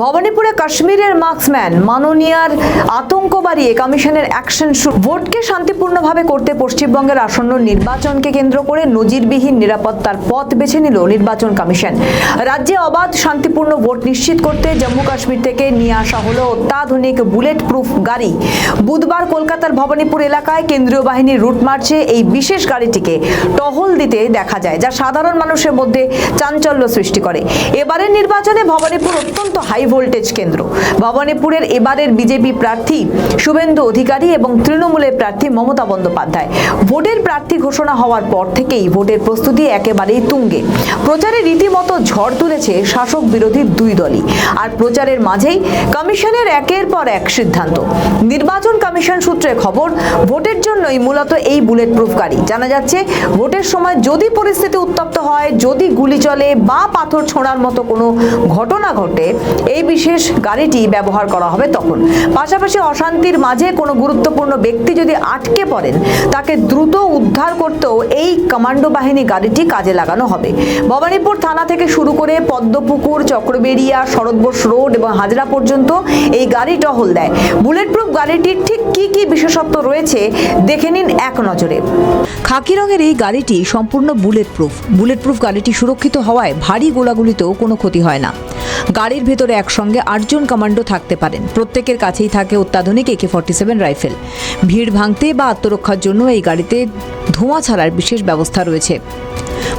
ভবানীপুরে কাশ্মীরের মার্কসম্যান মাননীয়ার আতঙ্ক বাড়িয়ে কমিশনের অ্যাকশন শুরু। ভোটকে শান্তিপূর্ণভাবে করতে পশ্চিমবঙ্গের আসন্ন নির্বাচনকে কেন্দ্র করে নজিরবিহীন নিরাপত্তার পথ বেছে নিল নির্বাচন কমিশন। রাজ্যে অবাধ শান্তিপূর্ণ ভোট নিশ্চিত করতে জম্মু কাশ্মীর থেকে নিয়ে আসা হলো অত্যাধুনিক বুলেট প্রুফ গাড়ি। বুধবার কলকাতার ভবানীপুর এলাকায় কেন্দ্রীয় বাহিনীর রুট মার্চে এই বিশেষ গাড়িটিকে টহল দিতে দেখা যায়, যা সাধারণ মানুষের মধ্যে চাঞ্চল্য সৃষ্টি করে। এবারের নির্বাচনে ভবানীপুর অত্যন্ত হাই ভোল্টেজ কেন্দ্র। ভবানীপুরের এবারের বিজেপি প্রার্থী শুভেন্দু অধিকারী এবং তৃণমূলের প্রার্থী মমতা বন্দ্যোপাধ্যায়। ভোটের প্রার্থী ঘোষণা হওয়ার পর থেকেই ভোটের প্রস্তুতি একেবারেই তুঙ্গে। প্রচারে রীতিমতো ঝড় তুলেছে শাসক বিরোধী দুই দলই। আর প্রচারের মাঝেই কমিশনের একের পর এক সিদ্ধান্ত। নির্বাচন কমিশন সূত্রে খবর, ভোটের জন্যই মূলত এই বুলেট প্রুফ গাড়ি। জানা যাচ্ছে, ভোটের সময় যদি পরিস্থিতি উত্তপ্ত হয়, যদি গুলি চলে বা পাথর ছোঁড়ার মতো কোনো ঘটনা ঘটে, এই বিশেষ গাড়িটি ব্যবহার করা হবে তখন। পাশাপাশি অশান্তির মাঝে কোনো গুরুত্বপূর্ণ ব্যক্তি যদি আটকে পড়েন, তাকে দ্রুত উদ্ধার করতেও এই কমান্ডো বাহিনী গাড়িটি কাজে লাগানো হবে। ভবানীপুর থানা থেকে শুরু করে পদ্মপুকুর, চক্রবেড়িয়া, শরৎ বোস রোড এবং হাজরা পর্যন্ত এই গাড়ি টহল দেয়। বুলেট প্রুফ গাড়িটির ঠিক কি কি বিশেষত্ব রয়েছে দেখে নিন এক নজরে। খাকি রঙের এই গাড়িটি সম্পূর্ণ বুলেট প্রুফ। বুলেট প্রুফ গাড়িটি সুরক্ষিত হওয়ায় ভারী গোলাগুলিতেও কোনো ক্ষতি হয় না। গাড়ির ভেতরে একসঙ্গে 8 জন কমান্ডো থাকতে পারেন। প্রত্যেকের কাছেই থাকে অত্যাধুনিক AK-47 রাইফেল। ভিড় ভাঙতে বা আত্মরক্ষার জন্য এই গাড়িতে ধোঁয়া ছাড়ার বিশেষ ব্যবস্থা রয়েছে।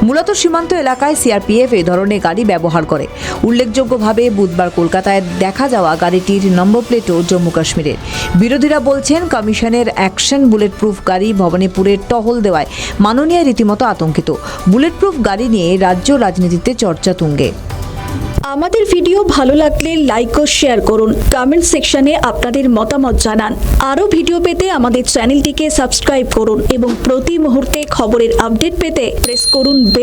মূলত সীমান্ত এলাকায় CRPF এই ধরনের গাড়ি ব্যবহার করে। উল্লেখযোগ্যভাবে বুধবার কলকাতায় দেখা যাওয়া গাড়িটির নম্বর প্লেটও জম্মু কাশ্মীরের। বিরোধীরা বলছেন, কমিশনের অ্যাকশন বুলেট প্রুফ গাড়ি ভবানীপুরের টহল দেওয়ায় মাননীয়া রীতিমতো আতঙ্কিত। বুলেট প্রুফ গাড়ি নিয়ে রাজ্য রাজনীতিতে চর্চা তুঙ্গে। আমাদের ভিডিও ভালো লাগলে লাইক ও শেয়ার করুন। কমেন্ট সেকশনে আপনাদের মতামত জানান। আরও ভিডিও পেতে আমাদের চ্যানেলটিকে সাবস্ক্রাইব করুন এবং প্রতি মুহূর্তে খবরের আপডেট পেতে প্রেস করুন বেল